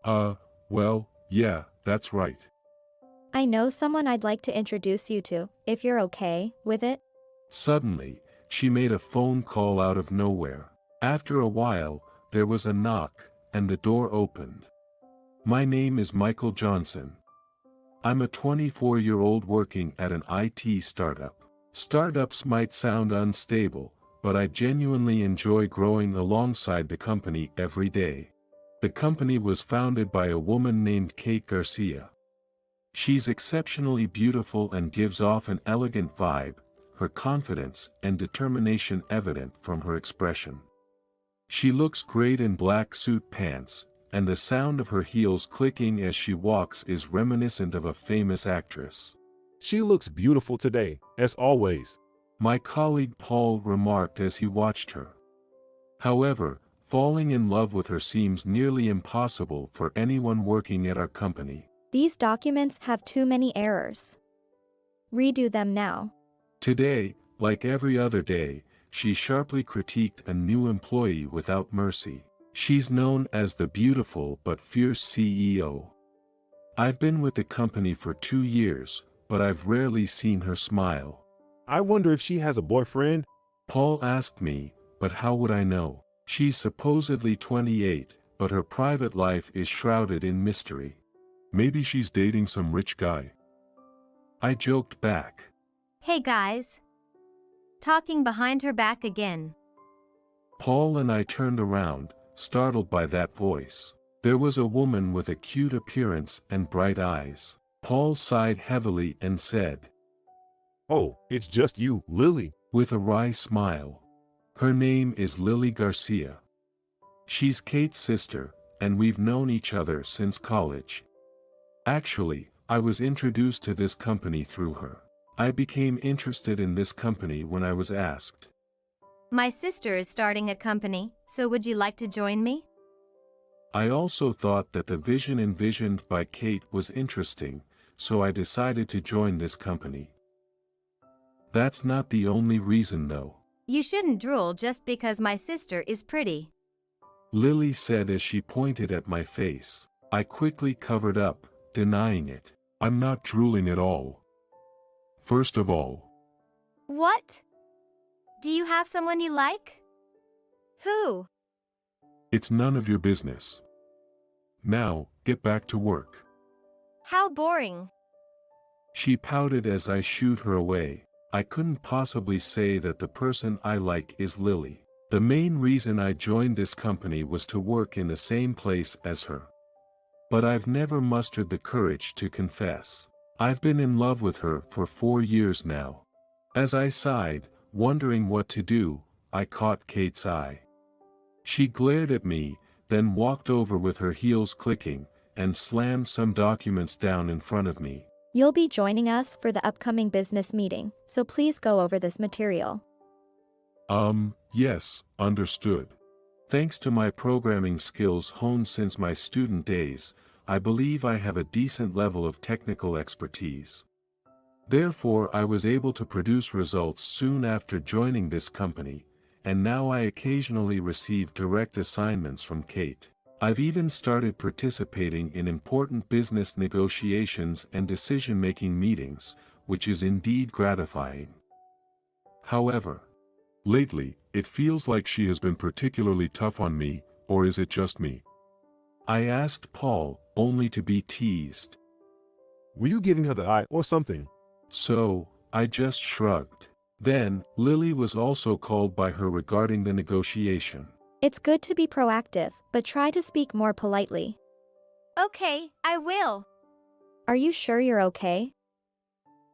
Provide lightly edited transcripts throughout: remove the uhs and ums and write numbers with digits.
Well, yeah, that's right. I know someone I'd like to introduce you to, if you're okay with it. Suddenly, she made a phone call out of nowhere. After a while, there was a knock, and the door opened. My name is Michael Johnson. I'm a 24-year-old working at an IT startup. Startups might sound unstable, but I genuinely enjoy growing alongside the company every day. The company was founded by a woman named Kate Garcia. She's exceptionally beautiful and gives off an elegant vibe, her confidence and determination evident from her expression. She looks great in black suit pants, and the sound of her heels clicking as she walks is reminiscent of a famous actress. She looks beautiful today, as always. My colleague Paul remarked as he watched her. However, falling in love with her seems nearly impossible for anyone working at our company. These documents have too many errors. Redo them now. Today, like every other day, she sharply critiqued a new employee without mercy. She's known as the beautiful but fierce CEO. I've been with the company for 2 years, but I've rarely seen her smile. I wonder if she has a boyfriend? Paul asked me, but how would I know? She's supposedly 28, but her private life is shrouded in mystery. Maybe she's dating some rich guy. I joked back. Hey guys. Talking behind her back again. Paul and I turned around, startled by that voice. There was a woman with a cute appearance and bright eyes. Paul sighed heavily and said, Oh, it's just you, Lily. with a wry smile. Her name is Lily Garcia. She's Kate's sister, and we've known each other since college. Actually, I was introduced to this company through her. I became interested in this company when I was asked. My sister is starting a company, so would you like to join me? I also thought that the vision envisioned by Kate was interesting, so I decided to join this company. That's not the only reason though. You shouldn't drool just because my sister is pretty. Lily said as she pointed at my face. I quickly covered up, denying it. I'm not drooling at all. First of all, What? Do you have someone you like? Who? it's none of your business. Now, get back to work. How boring. She pouted as I shooed her away. I couldn't possibly say that the person I like is Lily. The main reason I joined this company was to work in the same place as her. But I've never mustered the courage to confess. I've been in love with her for 4 years now. As I sighed, wondering what to do, I caught Kate's eye. She glared at me, then walked over with her heels clicking, and slammed some documents down in front of me. You'll be joining us for the upcoming business meeting, so please go over this material. Yes, understood. Thanks to my programming skills honed since my student days, I believe I have a decent level of technical expertise. Therefore, I was able to produce results soon after joining this company, and now I occasionally receive direct assignments from Kate. I've even started participating in important business negotiations and decision-making meetings, which is indeed gratifying. However, lately, it feels like she has been particularly tough on me, or is it just me? I asked Paul, only to be teased. Were you giving her the eye or something? So, I just shrugged. Then, Lily was also called by her regarding the negotiation. It's good to be proactive, but try to speak more politely. Okay, I will. Are you sure you're okay?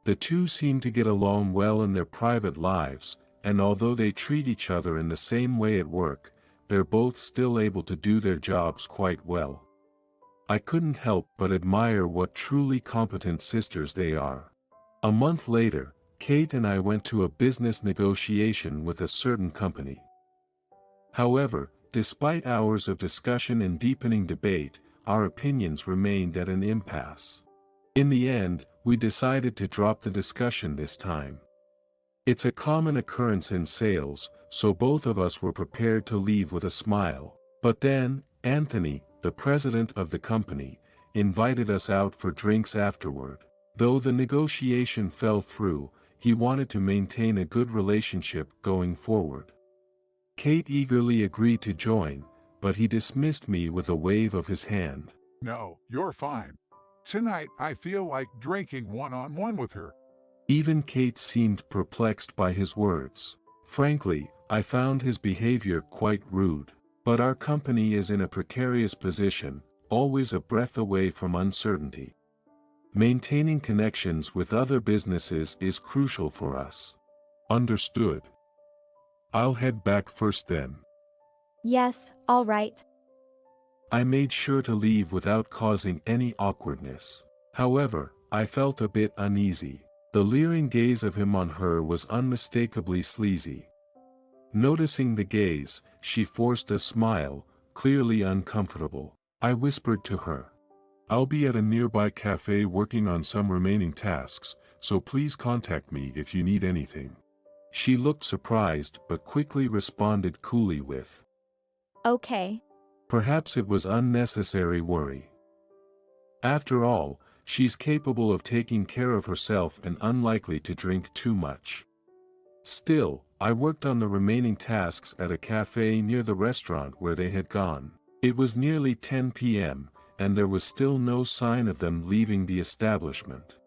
The two seem to get along well in their private lives, and although they treat each other in the same way at work, they're both still able to do their jobs quite well. I couldn't help but admire what truly competent sisters they are. A month later, Kate and I went to a business negotiation with a certain company. However, despite hours of discussion and deepening debate, our opinions remained at an impasse. In the end, we decided to drop the discussion this time. It's a common occurrence in sales, so both of us were prepared to leave with a smile. But then, Anthony, the president of the company, invited us out for drinks afterward. Though the negotiation fell through, he wanted to maintain a good relationship going forward. Kate eagerly agreed to join, but he dismissed me with a wave of his hand. No, you're fine. Tonight I feel like drinking one-on-one with her. Even Kate seemed perplexed by his words. Frankly, I found his behavior quite rude. But our company is in a precarious position, always a breath away from uncertainty. Maintaining connections with other businesses is crucial for us. Understood. I'll head back first then. Yes, all right. I made sure to leave without causing any awkwardness. However, I felt a bit uneasy. The leering gaze of him on her was unmistakably sleazy. Noticing the gaze, she forced a smile, clearly uncomfortable. I whispered to her, "I'll be at a nearby cafe working on some remaining tasks, so please contact me if you need anything." She looked surprised but quickly responded coolly with, Okay. "Perhaps it was unnecessary worry. After all, she's capable of taking care of herself and unlikely to drink too much." Still, I worked on the remaining tasks at a cafe near the restaurant where they had gone. It was nearly 10 p.m., and there was still no sign of them leaving the establishment.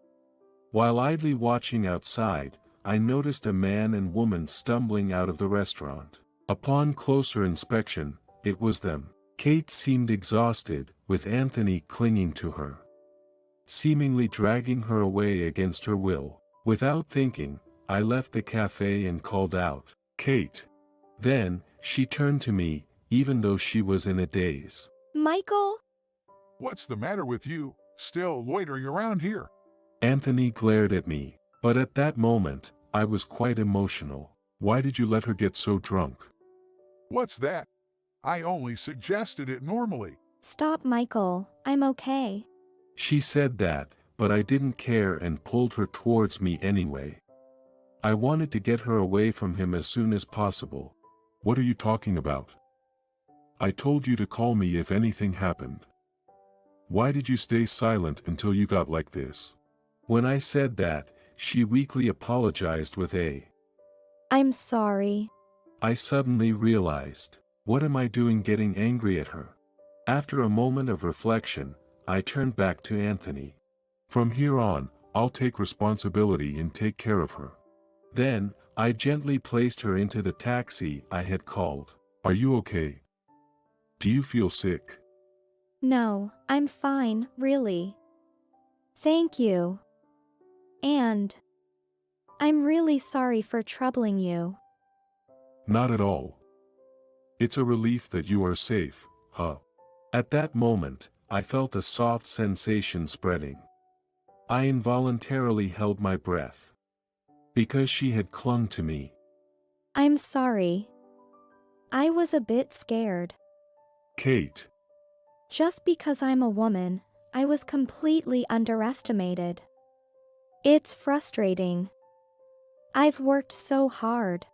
While idly watching outside, I noticed a man and woman stumbling out of the restaurant. Upon closer inspection, it was them. Kate seemed exhausted, with Anthony clinging to her, seemingly dragging her away against her will. Without thinking, I left the cafe and called out, "Kate." Then, she turned to me, even though she was in a daze. Michael? What's the matter with you, still loitering around here? Anthony glared at me, but at that moment, I was quite emotional. "Why did you let her get so drunk?" What's that? I only suggested it normally. Stop, Michael. I'm okay. She said that, but I didn't care and pulled her towards me anyway. I wanted to get her away from him as soon as possible. "What are you talking about? I told you to call me if anything happened. Why did you stay silent until you got like this?" When I said that, she weakly apologized with a, I'm sorry. I suddenly realized, what am I doing getting angry at her? After a moment of reflection, I turned back to Anthony. "From here on, I'll take responsibility and take care of her." Then, I gently placed her into the taxi I had called. "Are you okay? Do you feel sick?" No, I'm fine, really. Thank you. And I'm really sorry for troubling you. "Not at all. It's a relief that you are safe, huh?" At that moment, I felt a soft sensation spreading. I involuntarily held my breath. Because she had clung to me. I'm sorry. I was a bit scared. "Kate." Just because I'm a woman, I was completely underestimated. It's frustrating. I've worked so hard,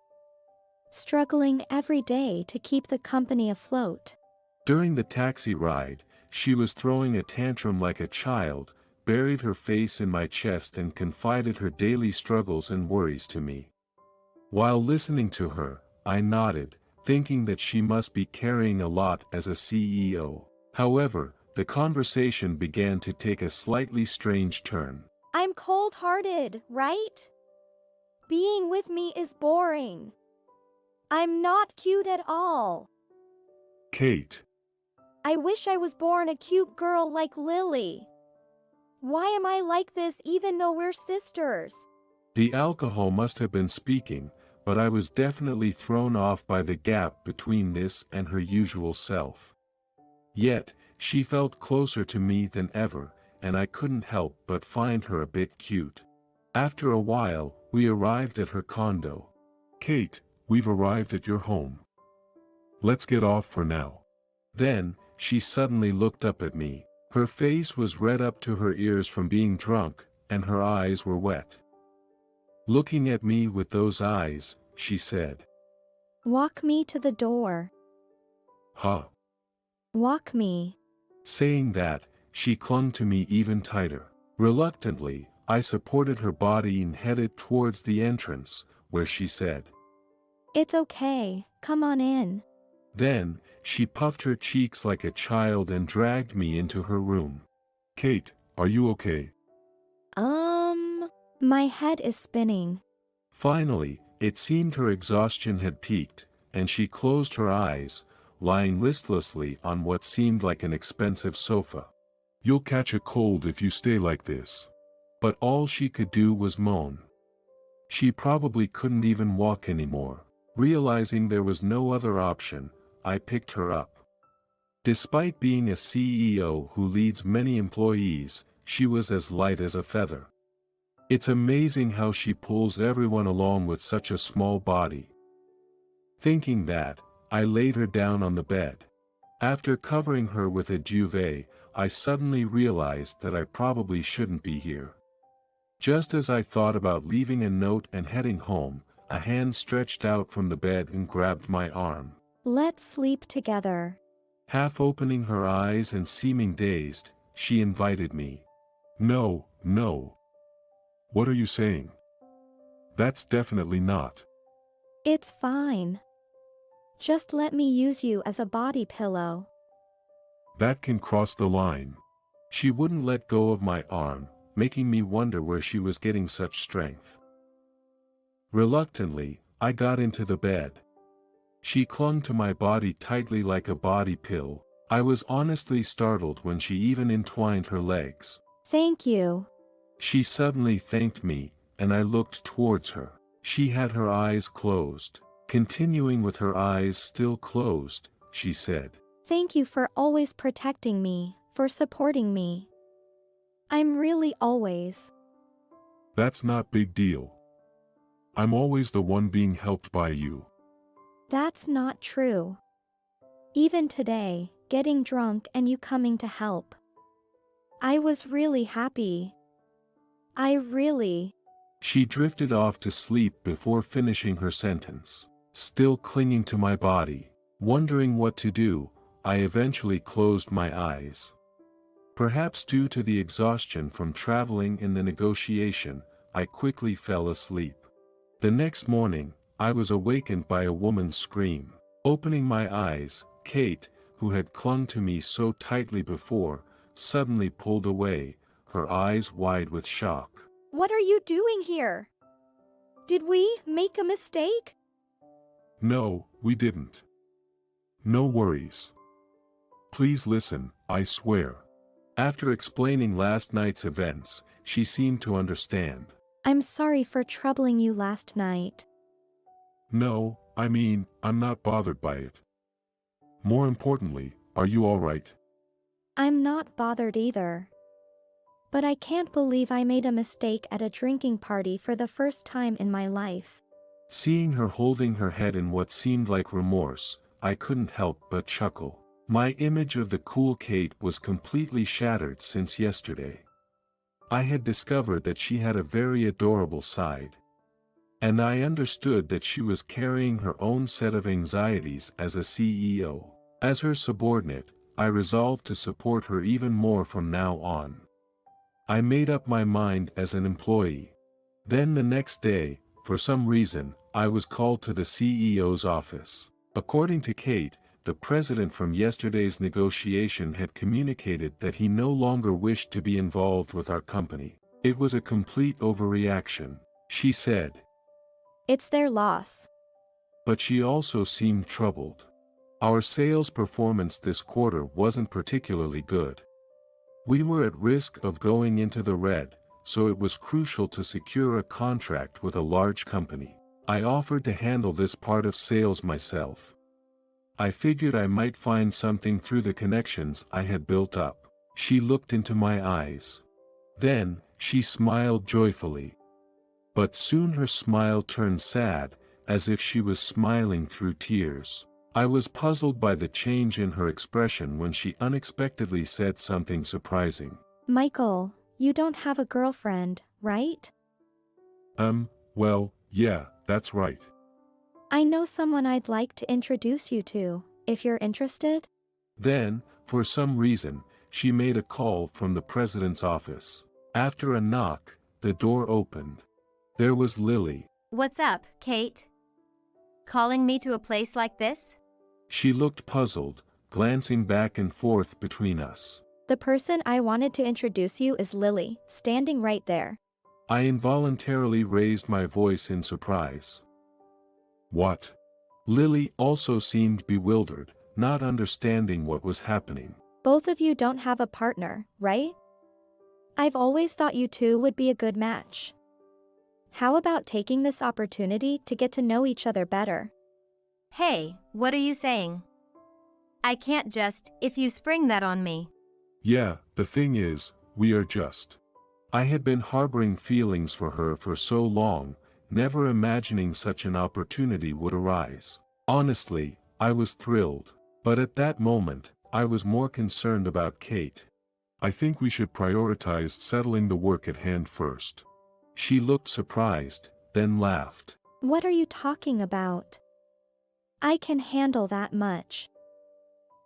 struggling every day to keep the company afloat. During the taxi ride, she was throwing a tantrum like a child, buried her face in my chest and confided her daily struggles and worries to me. While listening to her, I nodded, thinking that she must be carrying a lot as a CEO. However, the conversation began to take a slightly strange turn. I'm cold-hearted, right? Being with me is boring. I'm not cute at all. "Kate." I wish I was born a cute girl like Lily. Why am I like this even though we're sisters? The alcohol must have been speaking, but I was definitely thrown off by the gap between this and her usual self. Yet, she felt closer to me than ever, and I couldn't help but find her a bit cute. After a while, we arrived at her condo. "Kate, we've arrived at your home. Let's get off for now." Then, she suddenly looked up at me. Her face was red up to her ears from being drunk, and her eyes were wet. Looking at me with those eyes, she said, Walk me to the door. "Huh?" Walk me. Saying that, she clung to me even tighter. Reluctantly, I supported her body and headed towards the entrance, where she said, "It's okay, come on in." Then, she puffed her cheeks like a child and dragged me into her room. Kate, are you okay? My head is spinning. Finally, it seemed her exhaustion had peaked, and she closed her eyes, lying listlessly on what seemed like an expensive sofa. You'll catch a cold if you stay like this. But all she could do was moan. She probably couldn't even walk anymore. Realizing there was no other option, I picked her up. Despite being a CEO who leads many employees, she was as light as a feather. It's amazing how she pulls everyone along with such a small body. Thinking that, I laid her down on the bed. After covering her with a duvet, I suddenly realized that I probably shouldn't be here. Just as I thought about leaving a note and heading home, a hand stretched out from the bed and grabbed my arm. "Let's sleep together." Half opening her eyes and seeming dazed, she invited me. No, no. What are you saying? That's definitely not. "It's fine. Just let me use you as a body pillow." That can cross the line. She wouldn't let go of my arm, making me wonder where she was getting such strength. Reluctantly, I got into the bed. She clung to my body tightly like a body pill. I was honestly startled when she even entwined her legs. "Thank you." She suddenly thanked me, and I looked towards her. She had her eyes closed. Continuing with her eyes still closed, she said, "Thank you for always protecting me, for supporting me. I'm really always." That's not big deal. I'm always the one being helped by you. That's not true. Even today, getting drunk and you coming to help. I was really happy. She drifted off to sleep before finishing her sentence. Still clinging to my body, wondering what to do, I eventually closed my eyes. Perhaps due to the exhaustion from traveling in the negotiation, I quickly fell asleep. The next morning, I was awakened by a woman's scream. Opening my eyes, Kate, who had clung to me so tightly before, suddenly pulled away, her eyes wide with shock. "What are you doing here? Did we make a mistake?" No, we didn't. No worries. Please listen, I swear. After explaining last night's events, she seemed to understand. "I'm sorry for troubling you last night." No, I'm not bothered by it. More importantly, are you all right? "I'm not bothered either. But I can't believe I made a mistake at a drinking party for the first time in my life." Seeing her holding her head in what seemed like remorse, I couldn't help but chuckle. My image of the cool Kate was completely shattered since yesterday. I had discovered that she had a very adorable side. And I understood that she was carrying her own set of anxieties as a CEO. As her subordinate, I resolved to support her even more from now on. I made up my mind as an employee. Then the next day, for some reason, I was called to the CEO's office. According to Kate, the president from yesterday's negotiation had communicated that he no longer wished to be involved with our company. It was a complete overreaction, she said. "It's their loss." But she also seemed troubled. Our sales performance this quarter wasn't particularly good. We were at risk of going into the red, so it was crucial to secure a contract with a large company. I offered to handle this part of sales myself. I figured I might find something through the connections I had built up. She looked into my eyes. Then, she smiled joyfully. But soon her smile turned sad, as if she was smiling through tears. I was puzzled by the change in her expression when she unexpectedly said something surprising. "Michael, you don't have a girlfriend, right?" Well, yeah, that's right. "I know someone I'd like to introduce you to, if you're interested." Then, for some reason, she made a call from the president's office. After a knock, the door opened. There was Lily. What's up, Kate? Calling me to a place like this? She looked puzzled, glancing back and forth between us. The person I wanted to introduce you is Lily, standing right there. I involuntarily raised my voice in surprise. What? Lily also seemed bewildered, not understanding what was happening. Both of you don't have a partner, right? I've always thought you two would be a good match. How about taking this opportunity to get to know each other better? Hey, what are you saying? I can't just, if you spring that on me. Yeah, the thing is, we are just. I had been harboring feelings for her for so long, never imagining such an opportunity would arise. Honestly, I was thrilled. But at that moment, I was more concerned about Kate. I think we should prioritize settling the work at hand first. She looked surprised, then laughed. What are you talking about? I can handle that much.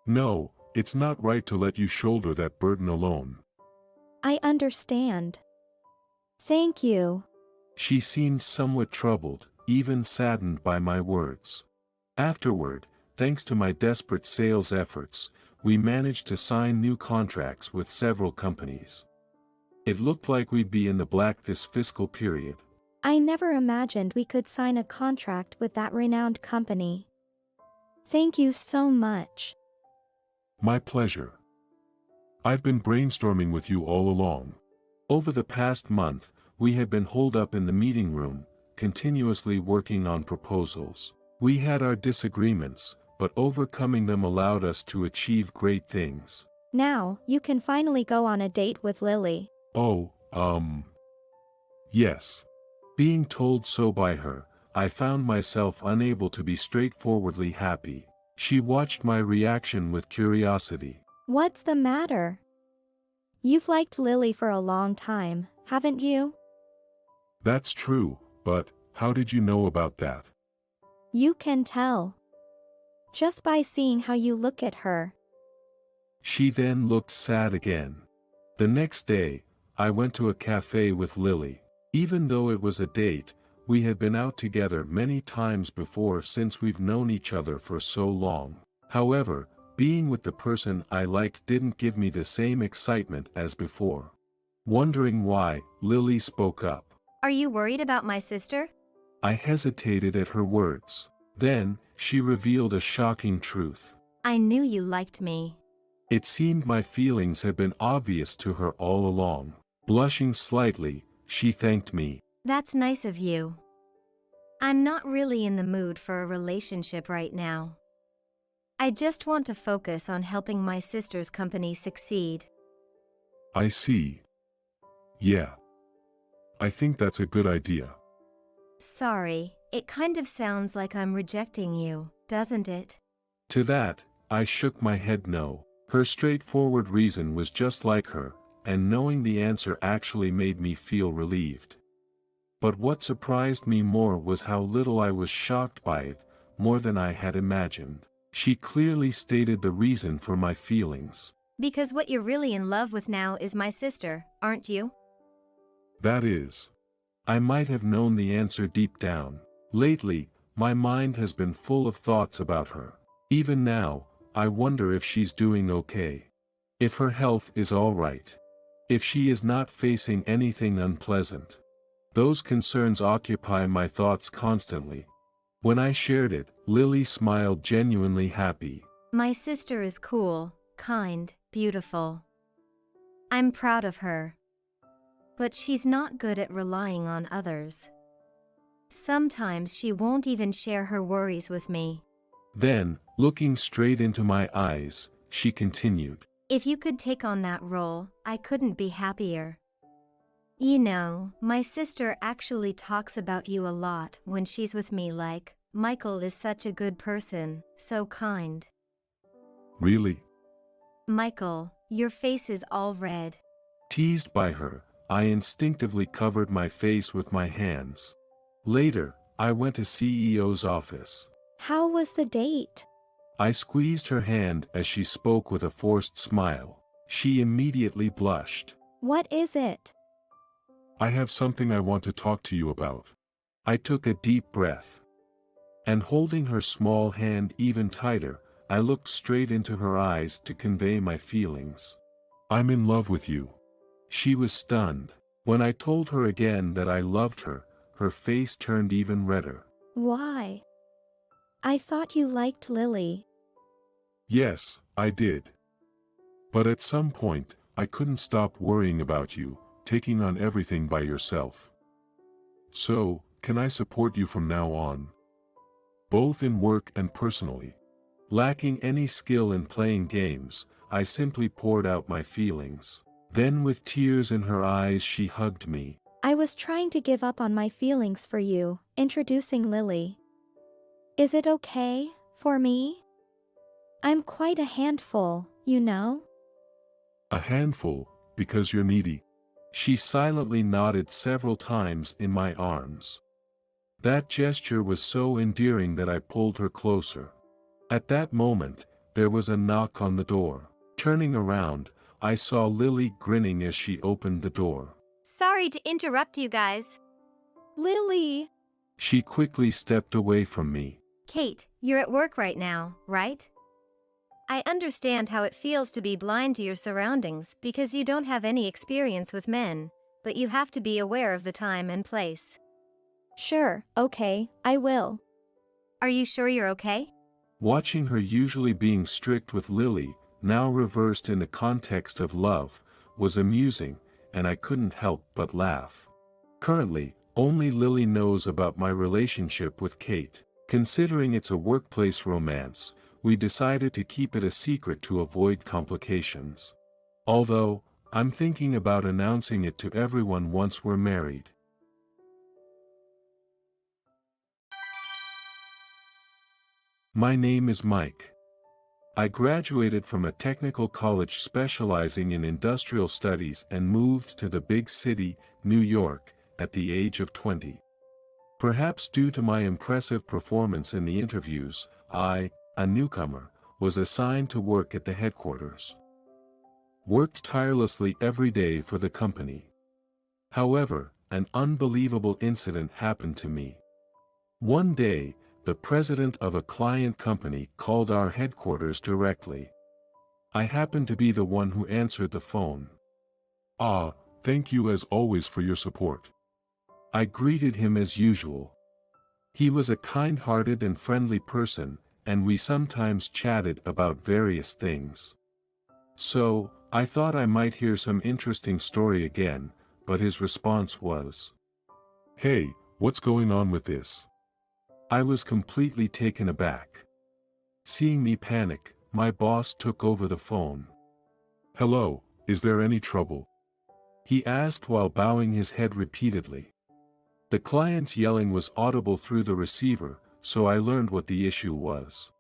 No, it's not right to let you shoulder that burden alone. I understand. Thank you. She seemed somewhat troubled, even saddened by my words. Afterward, thanks to my desperate sales efforts, we managed to sign new contracts with several companies. It looked like we'd be in the black this fiscal period. I never imagined we could sign a contract with that renowned company. Thank you so much. My pleasure. I've been brainstorming with you all along. Over the past month, we have been holed up in the meeting room, continuously working on proposals. We had our disagreements, but overcoming them allowed us to achieve great things. Now, you can finally go on a date with Lily. Oh, yes. Being told so by her, I found myself unable to be straightforwardly happy. She watched my reaction with curiosity. What's the matter? You've liked Lily for a long time, haven't you? That's true, but how did you know about that? You can tell. Just by seeing how you look at her. She then looked sad again. The next day, I went to a cafe with Lily. Even though it was a date, we had been out together many times before since we've known each other for so long. However, being with the person I liked didn't give me the same excitement as before. Wondering why, Lily spoke up. Are you worried about my sister? I hesitated at her words. Then, she revealed a shocking truth. I knew you liked me. It seemed my feelings had been obvious to her all along. Blushing slightly, she thanked me. That's nice of you. I'm not really in the mood for a relationship right now. I just want to focus on helping my sister's company succeed. I see. Yeah. I think that's a good idea. Sorry, it kind of sounds like I'm rejecting you, doesn't it? To that, I shook my head no. Her straightforward reason was just like her, and knowing the answer actually made me feel relieved. But what surprised me more was how little I was shocked by it, more than I had imagined. She clearly stated the reason for my feelings. Because what you're really in love with now is my sister, aren't you? That is. I might have known the answer deep down. Lately, my mind has been full of thoughts about her. Even now, I wonder if she's doing okay. If her health is all right. If she is not facing anything unpleasant. Those concerns occupy my thoughts constantly. When I shared it, Lily smiled genuinely happy. My sister is cool, kind, beautiful. I'm proud of her. But she's not good at relying on others. Sometimes she won't even share her worries with me. Then, looking straight into my eyes, she continued. If you could take on that role, I couldn't be happier. You know, my sister actually talks about you a lot when she's with me, like, Michael is such a good person, so kind. Really? Michael, your face is all red. Teased by her, I instinctively covered my face with my hands. Later, I went to CEO's office. How was the date? I squeezed her hand as she spoke with a forced smile. She immediately blushed. What is it? I have something I want to talk to you about. I took a deep breath. And holding her small hand even tighter, I looked straight into her eyes to convey my feelings. I'm in love with you. She was stunned. When I told her again that I loved her, her face turned even redder. Why? I thought you liked Lily. Yes, I did. But at some point, I couldn't stop worrying about you, taking on everything by yourself. So, can I support you from now on? Both in work and personally. Lacking any skill in playing games, I simply poured out my feelings. Then with tears in her eyes she hugged me. I was trying to give up on my feelings for you, introducing Lily. Is it okay, for me? I'm quite a handful, you know? A handful, because you're needy. She silently nodded several times in my arms. That gesture was so endearing that I pulled her closer. At that moment, there was a knock on the door. Turning around, I saw Lily grinning as she opened the door. Sorry to interrupt you guys. Lily! She quickly stepped away from me. Kate, you're at work right now, right? I understand how it feels to be blind to your surroundings because you don't have any experience with men, but you have to be aware of the time and place. Sure, okay, I will. Are you sure you're okay? Watching her usually being strict with Lily, now reversed in the context of love, was amusing, and I couldn't help but laugh. Currently, only Lily knows about my relationship with Kate. Considering it's a workplace romance, we decided to keep it a secret to avoid complications. Although, I'm thinking about announcing it to everyone once we're married. My name is Mike. I graduated from a technical college specializing in industrial studies and moved to the big city, New York, at the age of 20. Perhaps due to my impressive performance in the interviews, I, a newcomer, was assigned to work at the headquarters. Worked tirelessly every day for the company. However, an unbelievable incident happened to me. One day, the president of a client company called our headquarters directly. I happened to be the one who answered the phone. Thank you as always for your support. I greeted him as usual. He was a kind-hearted and friendly person, and we sometimes chatted about various things. So, I thought I might hear some interesting story again, but his response was, "Hey, what's going on with this?" I was completely taken aback. Seeing me panic, my boss took over the phone. "Hello, is there any trouble?" he asked while bowing his head repeatedly. The client's yelling was audible through the receiver, so I learned what the issue was.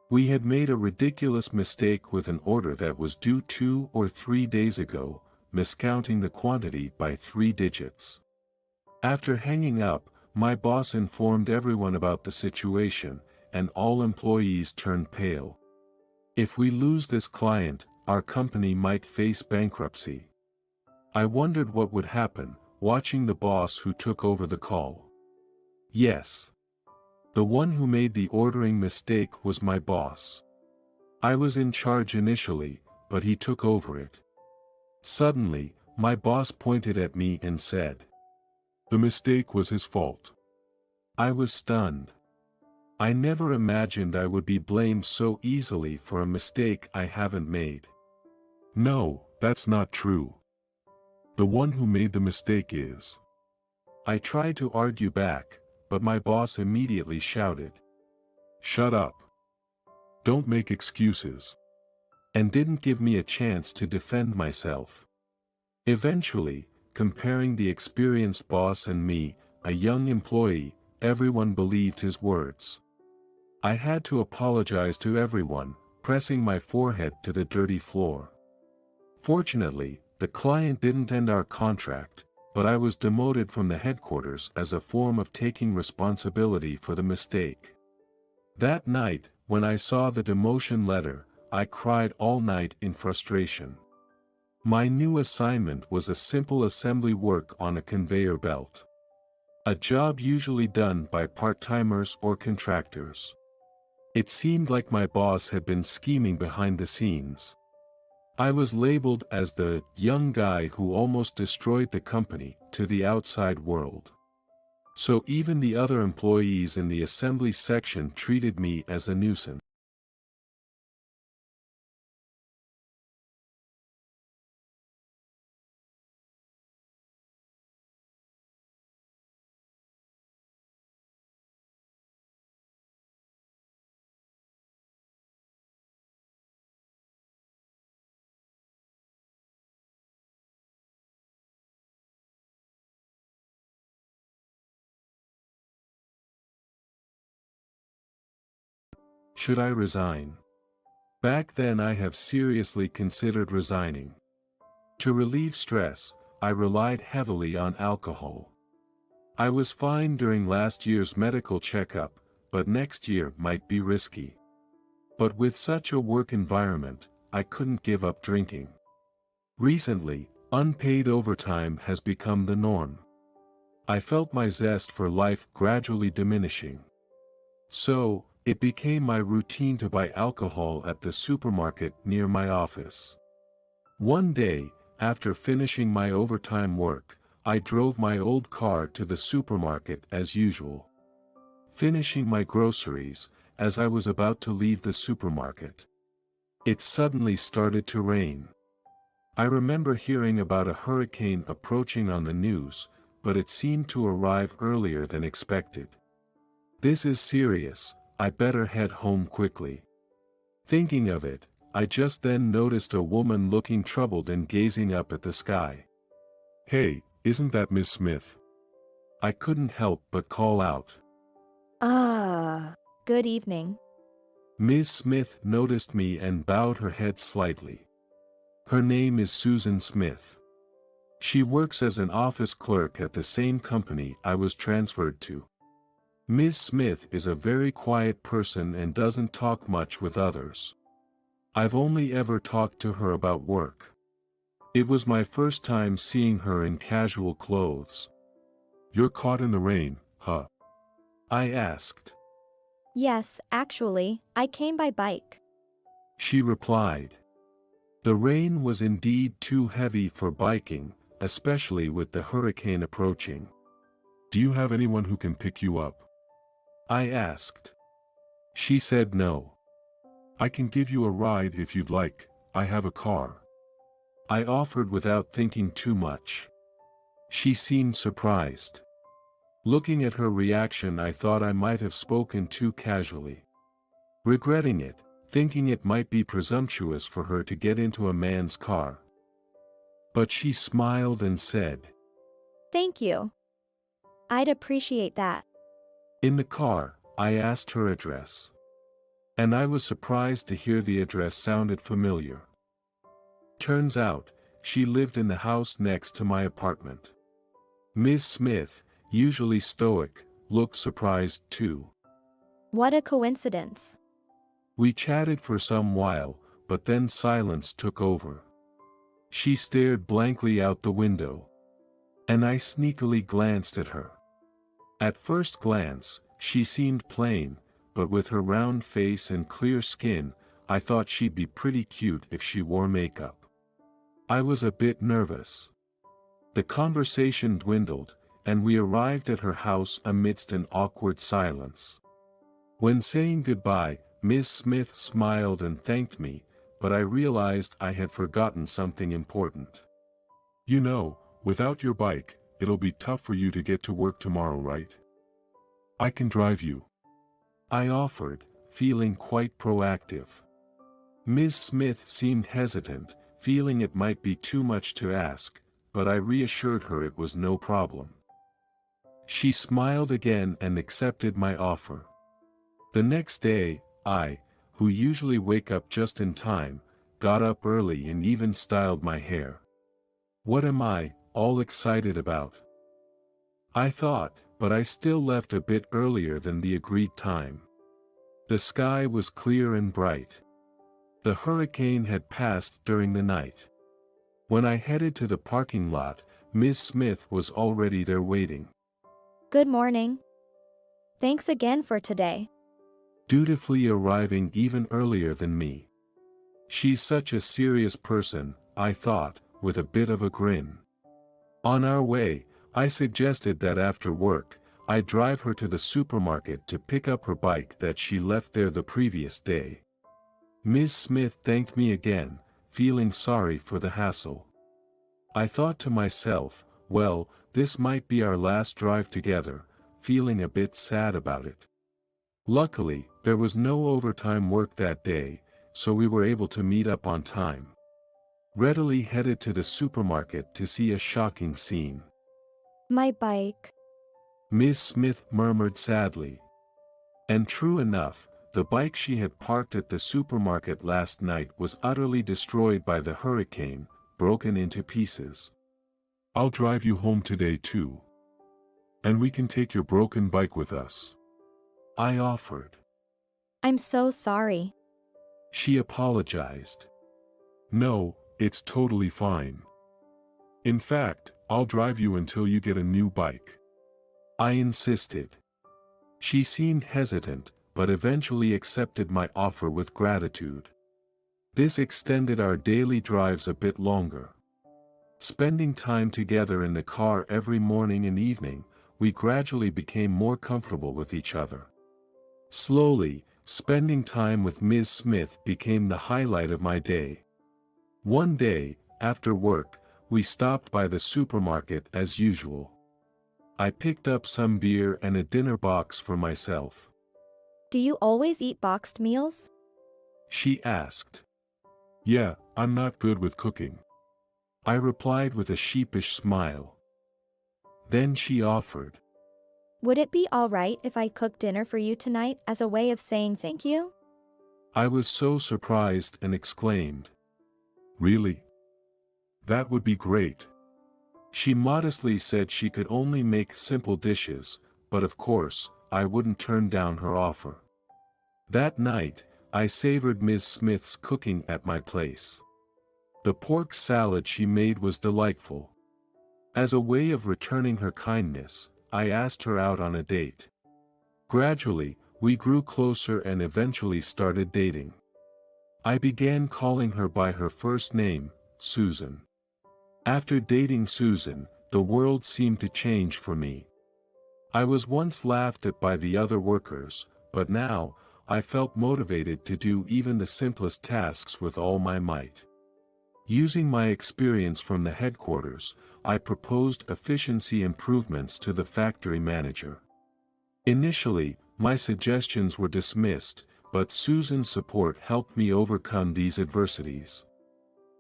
We had made a ridiculous mistake with an order that was due 2 or 3 days ago, miscounting the quantity by 3 digits. After hanging up, my boss informed everyone about the situation, and all employees turned pale. If we lose this client, our company might face bankruptcy. I wondered what would happen, watching the boss who took over the call. Yes. The one who made the ordering mistake was my boss. I was in charge initially, but he took over it. Suddenly, my boss pointed at me and said, "The mistake was his fault." I was stunned. I never imagined I would be blamed so easily for a mistake I haven't made. "No, that's not true. The one who made the mistake is." I tried to argue back, but my boss immediately shouted, "Shut up. Don't make excuses," and didn't give me a chance to defend myself. Eventually, comparing the experienced boss and me, a young employee, everyone believed his words. I had to apologize to everyone, pressing my forehead to the dirty floor. Fortunately, the client didn't end our contract, but I was demoted from the headquarters as a form of taking responsibility for the mistake. That night, when I saw the demotion letter, I cried all night in frustration. My new assignment was a simple assembly work on a conveyor belt. A job usually done by part-timers or contractors. It seemed like my boss had been scheming behind the scenes. I was labeled as the young guy who almost destroyed the company to the outside world. So even the other employees in the assembly section treated me as a nuisance. Should I resign? Back then I have seriously considered resigning. To relieve stress, I relied heavily on alcohol. I was fine during last year's medical checkup, but next year might be risky. But with such a work environment, I couldn't give up drinking. Recently, unpaid overtime has become the norm. I felt my zest for life gradually diminishing. So, it became my routine to buy alcohol at the supermarket near my office. One day, after finishing my overtime work, I drove my old car to the supermarket as usual. Finishing my groceries, as I was about to leave the supermarket, it suddenly started to rain. I remember hearing about a hurricane approaching on the news, but it seemed to arrive earlier than expected. This is serious, I better head home quickly. Thinking of it, I just then noticed a woman looking troubled and gazing up at the sky. Hey, isn't that Miss Smith? I couldn't help but call out. Good evening. Ms. Smith noticed me and bowed her head slightly. Her name is Susan Smith. She works as an office clerk at the same company I was transferred to. Ms. Smith is a very quiet person and doesn't talk much with others. I've only ever talked to her about work. It was my first time seeing her in casual clothes. You're caught in the rain, huh? I asked. Yes, actually, I came by bike. She replied. The rain was indeed too heavy for biking, especially with the hurricane approaching. Do you have anyone who can pick you up? I asked. She said no. I can give you a ride if you'd like, I have a car. I offered without thinking too much. She seemed surprised. Looking at her reaction, I thought I might have spoken too casually. Regretting it, thinking it might be presumptuous for her to get into a man's car. But she smiled and said, Thank you. I'd appreciate that. In the car, I asked her address. And I was surprised to hear the address sounded familiar. Turns out, she lived in the house next to my apartment. Ms. Smith, usually stoic, looked surprised too. What a coincidence. We chatted for some while, but then silence took over. She stared blankly out the window. And I sneakily glanced at her. At first glance, she seemed plain, but with her round face and clear skin, I thought she'd be pretty cute if she wore makeup. I was a bit nervous. The conversation dwindled, and we arrived at her house amidst an awkward silence. When saying goodbye, Ms. Smith smiled and thanked me, but I realized I had forgotten something important. You know, without your bike, it'll be tough for you to get to work tomorrow, right? I can drive you. I offered, feeling quite proactive. Ms. Smith seemed hesitant, feeling it might be too much to ask, but I reassured her it was no problem. She smiled again and accepted my offer. The next day, I, who usually wake up just in time, got up early and even styled my hair. What am I, all excited about? I thought, but I still left a bit earlier than the agreed time. The sky was clear and bright. The hurricane had passed during the night. When I headed to the parking lot, Ms. Smith was already there waiting. Good morning. Thanks again for today. Dutifully arriving even earlier than me. She's such a serious person, I thought, with a bit of a grin. On our way, I suggested that after work, I drive her to the supermarket to pick up her bike that she left there the previous day. Ms. Smith thanked me again, feeling sorry for the hassle. I thought to myself, well, this might be our last drive together, feeling a bit sad about it. Luckily, there was no overtime work that day, so we were able to meet up on time. Readily headed to the supermarket to see a shocking scene. My bike. Ms. Smith murmured sadly. And true enough, the bike she had parked at the supermarket last night was utterly destroyed by the hurricane, broken into pieces. I'll drive you home today too. And we can take your broken bike with us. I offered. I'm so sorry. She apologized. No, it's totally fine. In fact, I'll drive you until you get a new bike. I insisted. She seemed hesitant, but eventually accepted my offer with gratitude. This extended our daily drives a bit longer. Spending time together in the car every morning and evening, we gradually became more comfortable with each other. Slowly, spending time with Ms. Smith became the highlight of my day. One day, after work, we stopped by the supermarket as usual. I picked up some beer and a dinner box for myself. Do you always eat boxed meals? She asked. Yeah, I'm not good with cooking. I replied with a sheepish smile. Then she offered. Would it be all right if I cook dinner for you tonight as a way of saying thank you? I was so surprised and exclaimed. Really? That would be great. She modestly said she could only make simple dishes, but of course, I wouldn't turn down her offer. That night, I savored Ms. Smith's cooking at my place. The pork salad she made was delightful. As a way of returning her kindness, I asked her out on a date. Gradually, we grew closer and eventually started dating. I began calling her by her first name, Susan. After dating Susan, the world seemed to change for me. I was once laughed at by the other workers, but now, I felt motivated to do even the simplest tasks with all my might. Using my experience from the headquarters, I proposed efficiency improvements to the factory manager. Initially, my suggestions were dismissed, but Susan's support helped me overcome these adversities.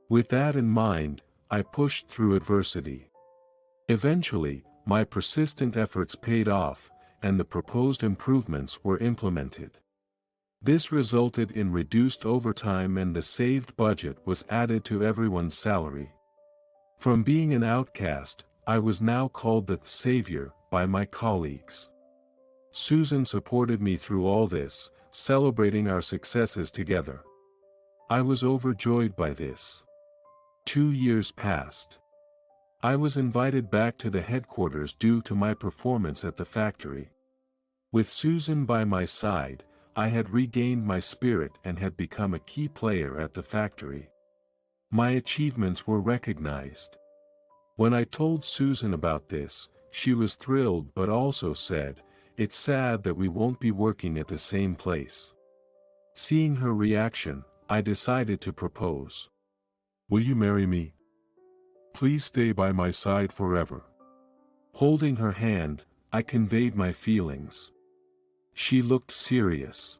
With that in mind, I pushed through adversity. Eventually, my persistent efforts paid off, and the proposed improvements were implemented. This resulted in reduced overtime and the saved budget was added to everyone's salary. From being an outcast, I was now called the savior by my colleagues. Susan supported me through all this, celebrating our successes together. I was overjoyed by this. 2 years passed. I was invited back to the headquarters due to my performance at the factory. With Susan by my side, I had regained my spirit and had become a key player at the factory. My achievements were recognized. When I told Susan about this, she was thrilled but also said, "It's sad that we won't be working at the same place." Seeing her reaction, I decided to propose. Will you marry me? Please stay by my side forever. Holding her hand, I conveyed my feelings. She looked serious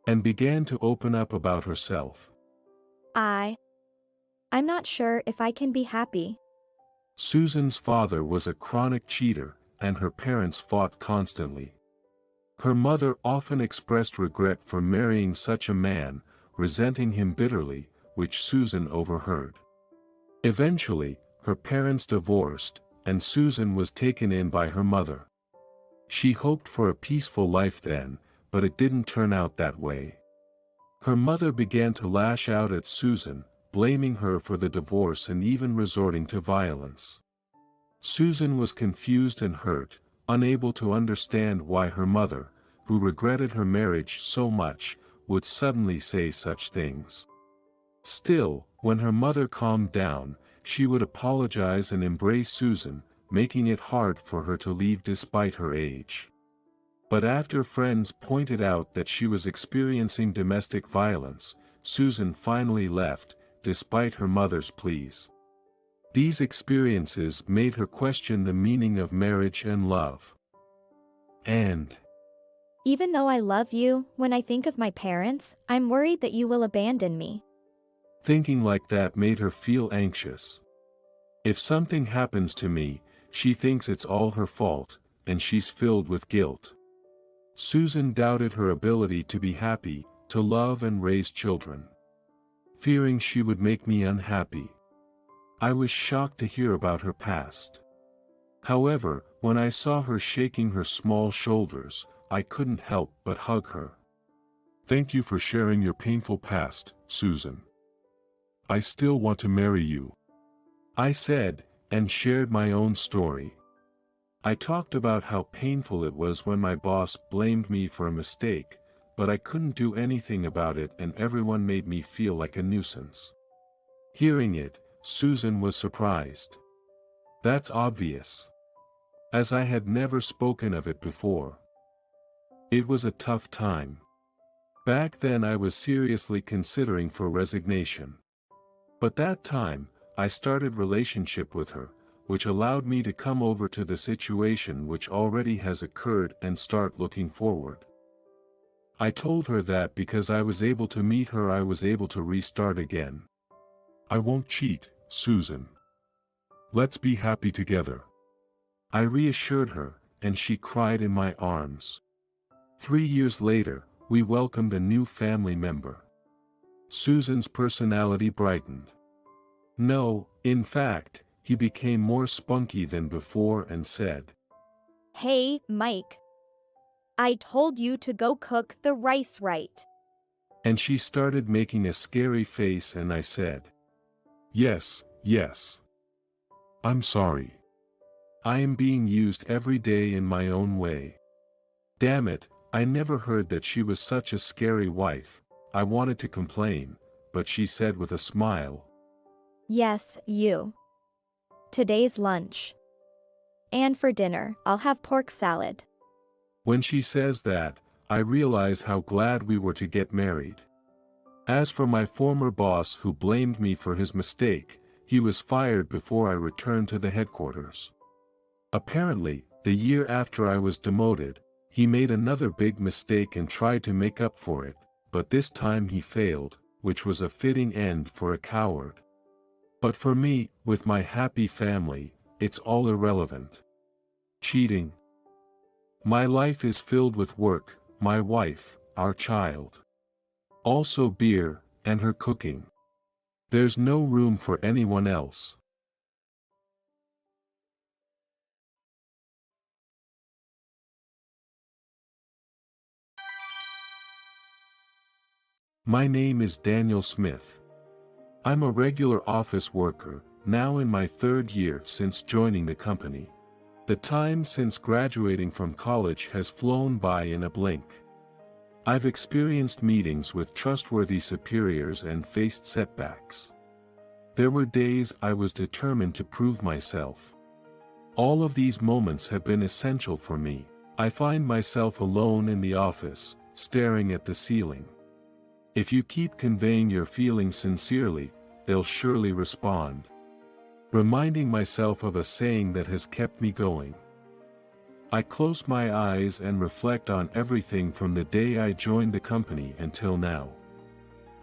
and began to open up about herself. I'm not sure if I can be happy. Susan's father was a chronic cheater, and her parents fought constantly. Her mother often expressed regret for marrying such a man, resenting him bitterly, which Susan overheard. Eventually, her parents divorced, and Susan was taken in by her mother. She hoped for a peaceful life then, but it didn't turn out that way. Her mother began to lash out at Susan, blaming her for the divorce and even resorting to violence. Susan was confused and hurt, unable to understand why her mother, who regretted her marriage so much, would suddenly say such things. Still, when her mother calmed down, she would apologize and embrace Susan, making it hard for her to leave despite her age. But after friends pointed out that she was experiencing domestic violence, Susan finally left, despite her mother's pleas. These experiences made her question the meaning of marriage and love. And Even though I love you, when I think of my parents, I'm worried that you will abandon me. thinking like that made her feel anxious. If something happens to me, she thinks it's all her fault, and she's filled with guilt. Susan doubted her ability to be happy, to love and raise children. Fearing she would make me unhappy. I was shocked to hear about her past. However, when I saw her shaking her small shoulders, I couldn't help but hug her. Thank you for sharing your painful past, Susan. I still want to marry you, I said, and shared my own story. I talked about how painful it was when my boss blamed me for a mistake, but I couldn't do anything about it and everyone made me feel like a nuisance. Hearing it, Susan was surprised. That's obvious. As I had never spoken of it before. It was a tough time. Back then I was seriously considering for resignation. But that time, I started relationship with her, which allowed me to come over to the situation which already has occurred and start looking forward. I told her that because I was able to meet her I was able to restart again. I won't cheat, Susan. Let's be happy together. I reassured her, and she cried in my arms. 3 years later, we welcomed a new family member. Susan's personality brightened. No, in fact, he became more spunky than before and said, Hey, Mike. I told you to go cook the rice right. and she started making a scary face and I said, Yes, yes. I'm sorry. I am being used every day in my own way. Damn it, I never heard that she was such a scary wife. I wanted to complain, but she said with a smile, Yes, you. Today's lunch. And for dinner, I'll have pork salad. When she says that, I realize how glad we were to get married. As for my former boss who blamed me for his mistake, he was fired before I returned to the headquarters. Apparently, the year after I was demoted, he made another big mistake and tried to make up for it, but this time he failed, which was a fitting end for a coward. But for me, with my happy family, it's all irrelevant. Cheating. My life is filled with work, my wife, our child. Also beer, and her cooking. There's no room for anyone else. My name is Daniel Smith. I'm a regular office worker, now in my 3rd year since joining the company. The time since graduating from college has flown by in a blink. I've experienced meetings with trustworthy superiors and faced setbacks. There were days I was determined to prove myself. All of these moments have been essential for me. I find myself alone in the office, staring at the ceiling. If you keep conveying your feelings sincerely, they'll surely respond. Reminding myself of a saying that has kept me going. I close my eyes and reflect on everything from the day I joined the company until now.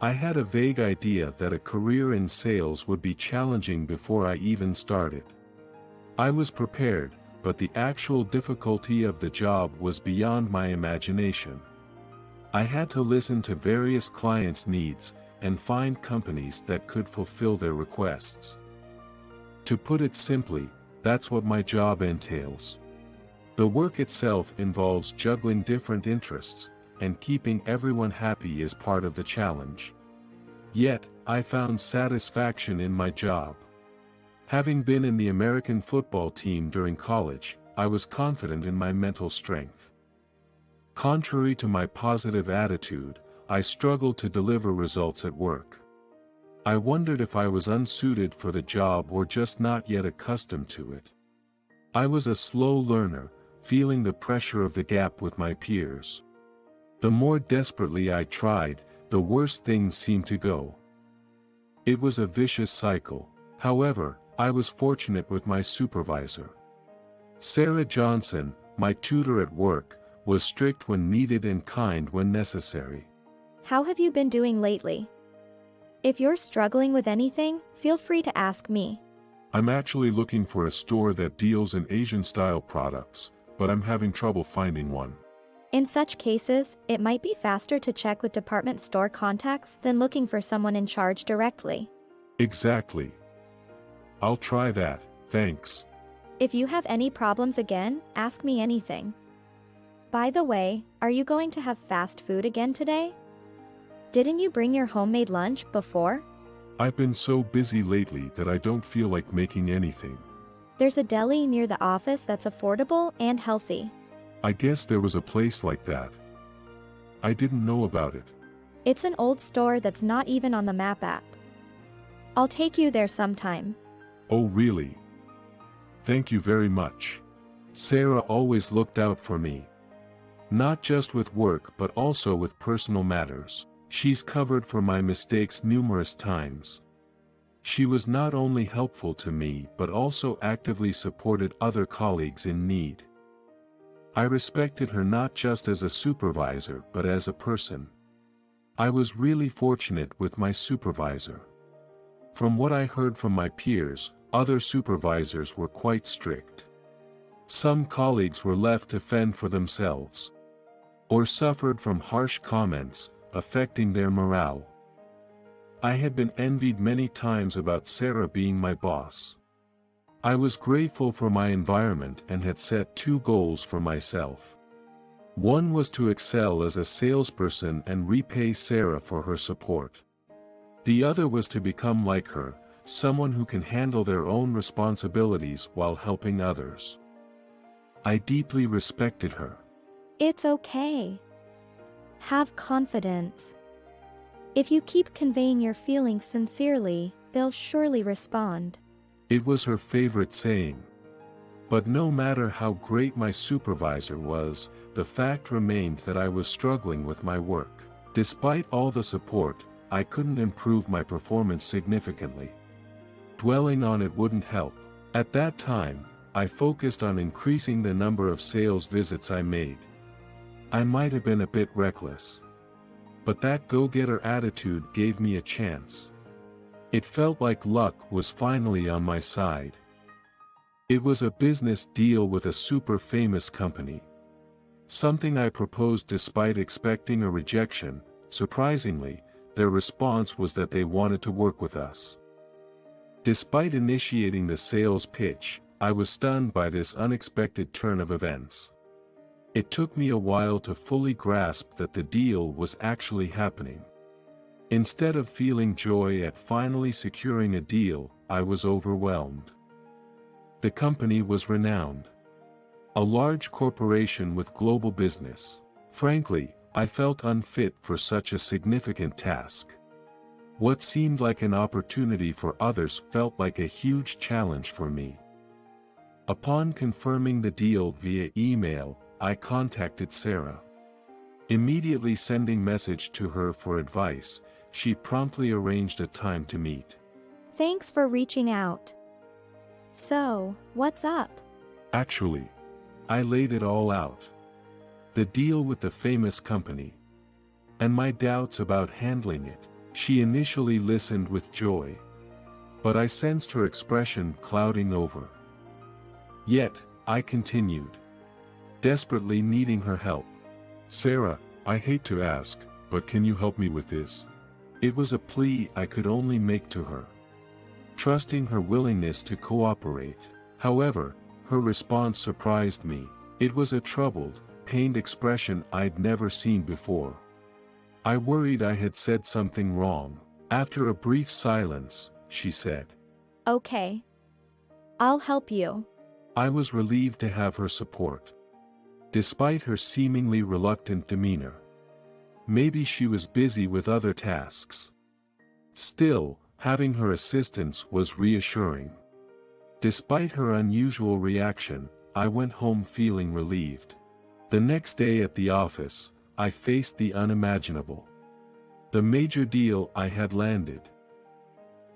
I had a vague idea that a career in sales would be challenging before I even started. I was prepared, but the actual difficulty of the job was beyond my imagination. I had to listen to various clients' needs, and find companies that could fulfill their requests. To put it simply, that's what my job entails. The work itself involves juggling different interests, and keeping everyone happy is part of the challenge. Yet, I found satisfaction in my job. Having been in the American football team during college, I was confident in my mental strength. Contrary to my positive attitude, I struggled to deliver results at work. I wondered if I was unsuited for the job or just not yet accustomed to it. I was a slow learner, feeling the pressure of the gap with my peers. The more desperately I tried, the worse things seemed to go. It was a vicious cycle. However, I was fortunate with my supervisor. Sarah Johnson, my tutor at work, was strict when needed and kind when necessary. How have you been doing lately? If you're struggling with anything, feel free to ask me. I'm actually looking for a store that deals in Asian-style products, but I'm having trouble finding one. In such cases, it might be faster to check with department store contacts than looking for someone in charge directly. Exactly. I'll try that, thanks. If you have any problems again, ask me anything. By the way, are you going to have fast food again today? Didn't you bring your homemade lunch before? I've been so busy lately that I don't feel like making anything. There's a deli near the office that's affordable and healthy. I guess there was a place like that. I didn't know about it. It's an old store that's not even on the map app. I'll take you there sometime. Oh really? Thank you very much. Sarah always looked out for me. Not just with work but also with personal matters. She's covered for my mistakes numerous times. She was not only helpful to me but also actively supported other colleagues in need. I respected her not just as a supervisor but as a person. I was really fortunate with my supervisor. From what I heard from my peers, other supervisors were quite strict. Some colleagues were left to fend for themselves, or suffered from harsh comments, affecting their morale. I had been envied many times about Sarah being my boss. I was grateful for my environment and had set 2 goals for myself. One was to excel as a salesperson and repay Sarah for her support. The other was to become like her, someone who can handle their own responsibilities while helping others. I deeply respected her. It's okay. Have confidence. If you keep conveying your feelings sincerely, they'll surely respond. It was her favorite saying. But no matter how great my supervisor was, the fact remained that I was struggling with my work. Despite all the support, I couldn't improve my performance significantly. Dwelling on it wouldn't help. At that time, I focused on increasing the number of sales visits I made. I might have been a bit reckless, but that go-getter attitude gave me a chance. It felt like luck was finally on my side. It was a business deal with a super famous company. Something I proposed despite expecting a rejection. Surprisingly, their response was that they wanted to work with us. Despite initiating the sales pitch, I was stunned by this unexpected turn of events. It took me a while to fully grasp that the deal was actually happening. Instead of feeling joy at finally securing a deal, I was overwhelmed. The company was renowned. A large corporation with global business. Frankly, I felt unfit for such a significant task. What seemed like an opportunity for others felt like a huge challenge for me. Upon confirming the deal via email, I contacted Sarah. Immediately sending message to her for advice, she promptly arranged a time to meet. Thanks for reaching out. So, what's up? Actually, I laid it all out. The deal with the famous company. And my doubts about handling it. She initially listened with joy. But I sensed her expression clouding over. Yet, I continued, desperately needing her help. Sarah, I hate to ask, but can you help me with this? It was a plea I could only make to her, trusting her willingness to cooperate. However, her response surprised me. It was a troubled, pained expression I'd never seen before. I worried I had said something wrong. After a brief silence, she said. Okay. I'll help you. I was relieved to have her support. Despite her seemingly reluctant demeanor. Maybe she was busy with other tasks. Still, having her assistance was reassuring. Despite her unusual reaction, I went home feeling relieved. The next day at the office, I faced the unimaginable. The major deal I had landed.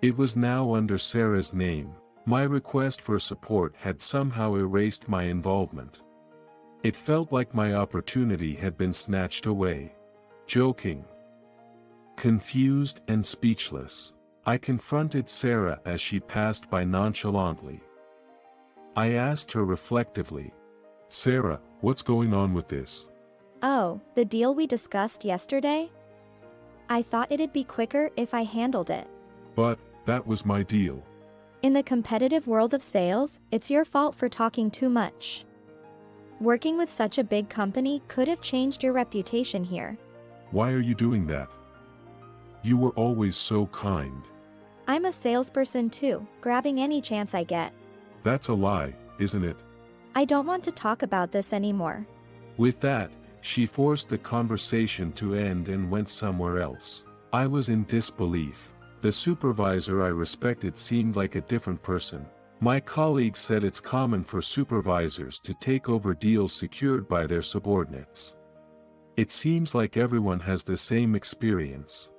It was now under Sarah's name. My request for support had somehow erased my involvement. It felt like my opportunity had been snatched away. Joking. Confused and speechless, I confronted Sarah as she passed by nonchalantly. I asked her reflectively, Sarah, what's going on with this? Oh, the deal we discussed yesterday? I thought it'd be quicker if I handled it. But, that was my deal. In the competitive world of sales, it's your fault for talking too much. Working with such a big company could have changed your reputation here. Why are you doing that? You were always so kind. I'm a salesperson too, grabbing any chance I get. That's a lie, isn't it? I don't want to talk about this anymore. With that, she forced the conversation to end and went somewhere else. I was in disbelief. The supervisor I respected seemed like a different person. My colleagues said it's common for supervisors to take over deals secured by their subordinates. It seems like everyone has the same experience.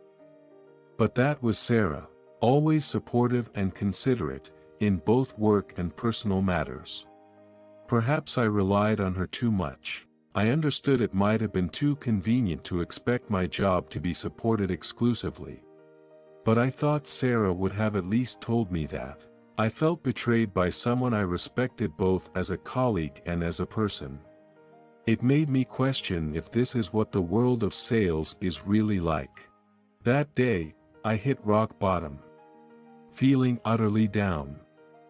But that was Sarah, always supportive and considerate, in both work and personal matters. Perhaps I relied on her too much. I understood it might have been too convenient to expect my job to be supported exclusively. But I thought Sarah would have at least told me that. I felt betrayed by someone I respected both as a colleague and as a person. It made me question if this is what the world of sales is really like. That day, I hit rock bottom. Feeling utterly down.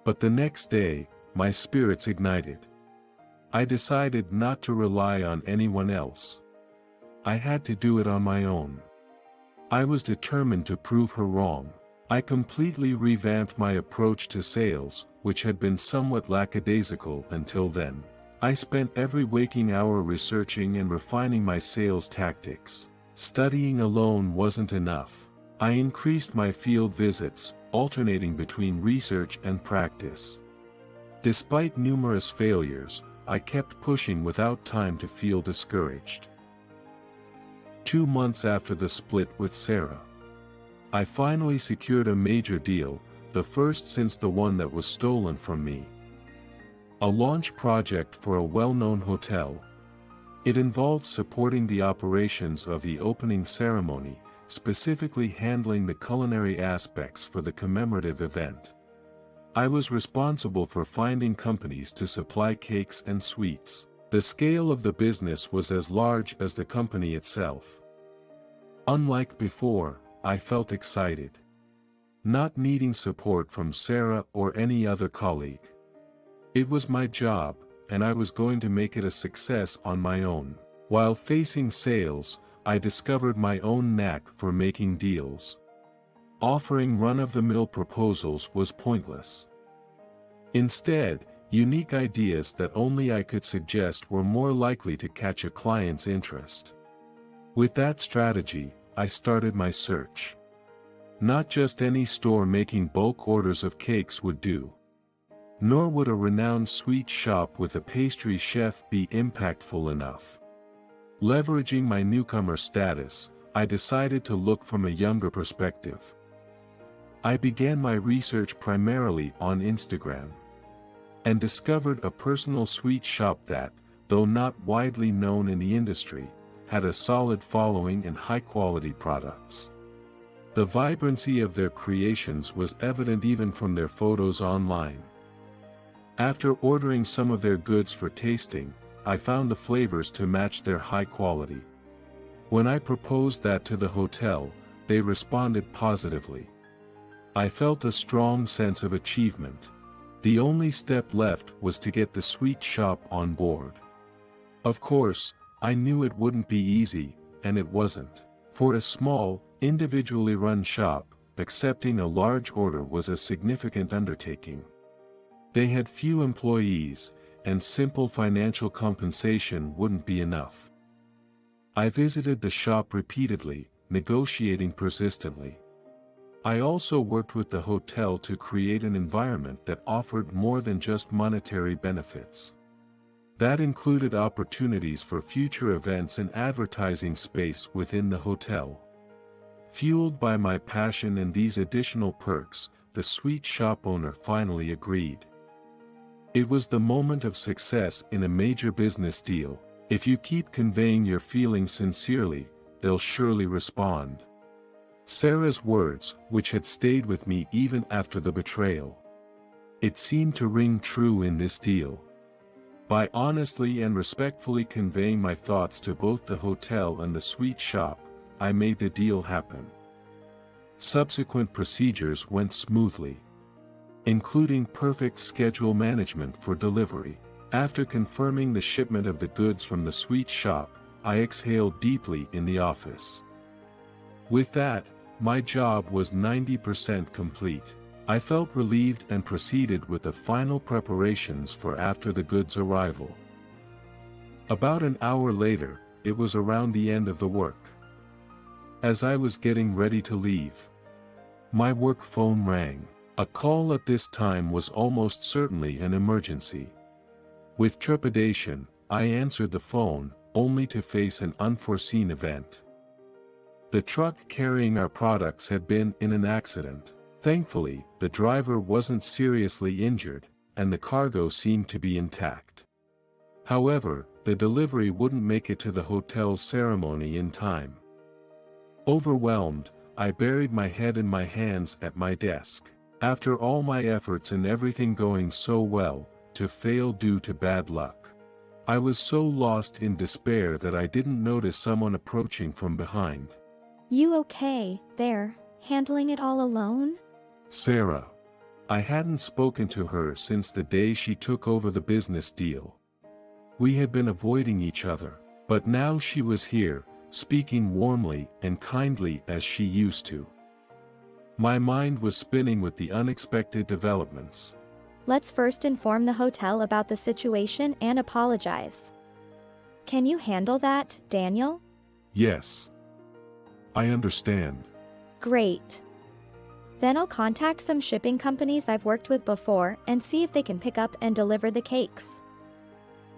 But the next day, my spirits ignited. I decided not to rely on anyone else. I had to do it on my own. I was determined to prove her wrong. I completely revamped my approach to sales, which had been somewhat lackadaisical until then. I spent every waking hour researching and refining my sales tactics. Studying alone wasn't enough. I increased my field visits, alternating between research and practice. Despite numerous failures, I kept pushing without time to feel discouraged. 2 months after the split with Sarah, I finally secured a major deal, the first since the one that was stolen from me. A launch project for a well-known hotel. It involved supporting the operations of the opening ceremony, specifically handling the culinary aspects for the commemorative event. I was responsible for finding companies to supply cakes and sweets. The scale of the business was as large as the company itself. Unlike before, I felt excited. Not needing support from Sarah or any other colleague. It was my job, and I was going to make it a success on my own. While facing sales, I discovered my own knack for making deals. Offering run-of-the-mill proposals was pointless. Instead, unique ideas that only I could suggest were more likely to catch a client's interest. With that strategy, I started my search. Not just any store making bulk orders of cakes would do. Nor would a renowned sweet shop with a pastry chef be impactful enough. Leveraging my newcomer status, I decided to look from a younger perspective. I began my research primarily on Instagram. And discovered a personal sweet shop that, though not widely known in the industry, had a solid following and high-quality products. The vibrancy of their creations was evident even from their photos online. After ordering some of their goods for tasting, I found the flavors to match their high quality. When I proposed that to the hotel, they responded positively. I felt a strong sense of achievement. The only step left was to get the sweet shop on board. Of course, I knew it wouldn't be easy, and it wasn't. For a small, individually run shop, accepting a large order was a significant undertaking. They had few employees, and simple financial compensation wouldn't be enough. I visited the shop repeatedly, negotiating persistently. I also worked with the hotel to create an environment that offered more than just monetary benefits. That included opportunities for future events and advertising space within the hotel. Fueled by my passion and these additional perks, the sweet shop owner finally agreed. It was the moment of success in a major business deal. If you keep conveying your feelings sincerely, they'll surely respond. Sarah's words, which had stayed with me even after the betrayal. It seemed to ring true in this deal. By honestly and respectfully conveying my thoughts to both the hotel and the sweet shop, I made the deal happen. Subsequent procedures went smoothly, including perfect schedule management for delivery. After confirming the shipment of the goods from the sweet shop, I exhaled deeply in the office. With that, my job was 90% complete. I felt relieved and proceeded with the final preparations for after the goods' arrival. About an hour later, it was around the end of the work. As I was getting ready to leave, my work phone rang. A call at this time was almost certainly an emergency. With trepidation, I answered the phone, only to face an unforeseen event. The truck carrying our products had been in an accident. Thankfully, the driver wasn't seriously injured, and the cargo seemed to be intact. However, the delivery wouldn't make it to the hotel's ceremony in time. Overwhelmed, I buried my head in my hands at my desk. After all my efforts and everything going so well, to fail due to bad luck. I was so lost in despair that I didn't notice someone approaching from behind. You okay, there, handling it all alone? Sarah. I hadn't spoken to her since the day she took over the business deal. We had been avoiding each other, but now she was here, speaking warmly and kindly as she used to. My mind was spinning with the unexpected developments. Let's first inform the hotel about the situation and apologize. Can you handle that, Daniel? Yes. I understand. Great. Then I'll contact some shipping companies I've worked with before and see if they can pick up and deliver the cakes.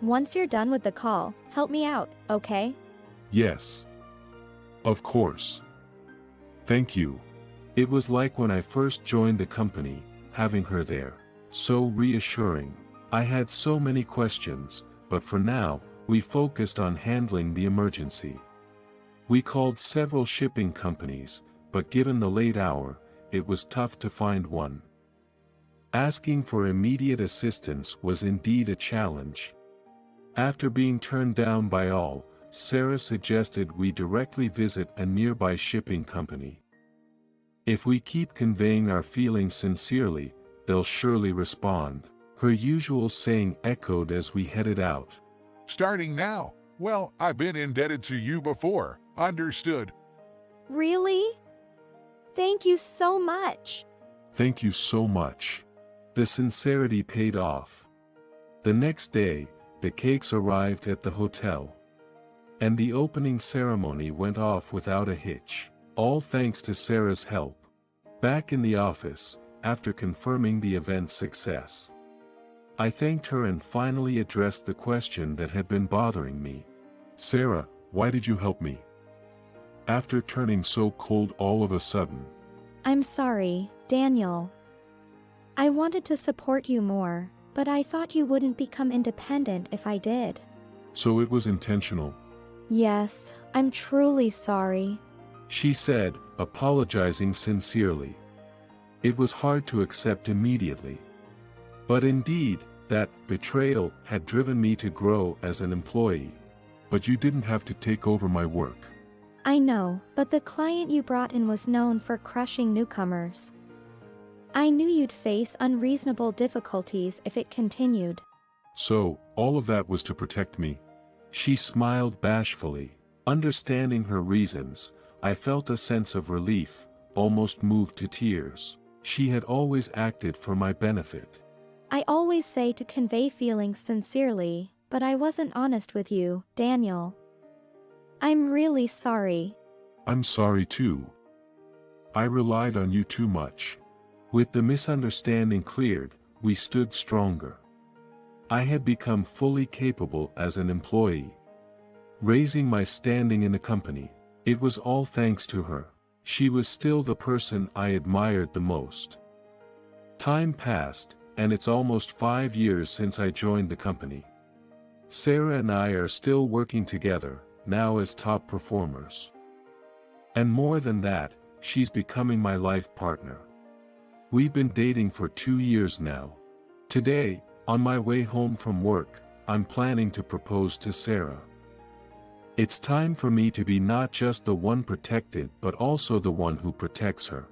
Once you're done with the call, help me out, okay? Yes. Of course. Thank you. It was like when I first joined the company, having her there. So reassuring. I had so many questions, but for now, we focused on handling the emergency. We called several shipping companies, but given the late hour, it was tough to find one. Asking for immediate assistance was indeed a challenge. After being turned down by all, Sarah suggested we directly visit a nearby shipping company. If we keep conveying our feelings sincerely, they'll surely respond. Her usual saying echoed as we headed out. Starting now. Well, I've been indebted to you before. Understood. Really? Thank you so much. Thank you so much. The sincerity paid off. The next day, the cakes arrived at the hotel. And the opening ceremony went off without a hitch, all thanks to Sarah's help. Back in the office, after confirming the event's success, I thanked her and finally addressed the question that had been bothering me. Sarah, why did you help me? After turning so cold all of a sudden. I'm sorry, Daniel. I wanted to support you more, but I thought you wouldn't become independent if I did. So it was intentional. Yes, I'm truly sorry. She said, apologizing sincerely. It was hard to accept immediately. But indeed, that betrayal had driven me to grow as an employee. But you didn't have to take over my work. I know, but the client you brought in was known for crushing newcomers. I knew you'd face unreasonable difficulties if it continued. So, all of that was to protect me. She smiled bashfully. Understanding her reasons, I felt a sense of relief, almost moved to tears. She had always acted for my benefit. I always say to convey feelings sincerely, but I wasn't honest with you, Daniel. I'm really sorry. I'm sorry too. I relied on you too much. With the misunderstanding cleared, we stood stronger. I had become fully capable as an employee, raising my standing in the company. It was all thanks to her. She was still the person I admired the most. Time passed, and it's almost 5 years since I joined the company. Sarah and I are still working together, now as top performers. And more than that, she's becoming my life partner. We've been dating for 2 years now. Today, on my way home from work, I'm planning to propose to Sarah. It's time for me to be not just the one protected but also the one who protects her.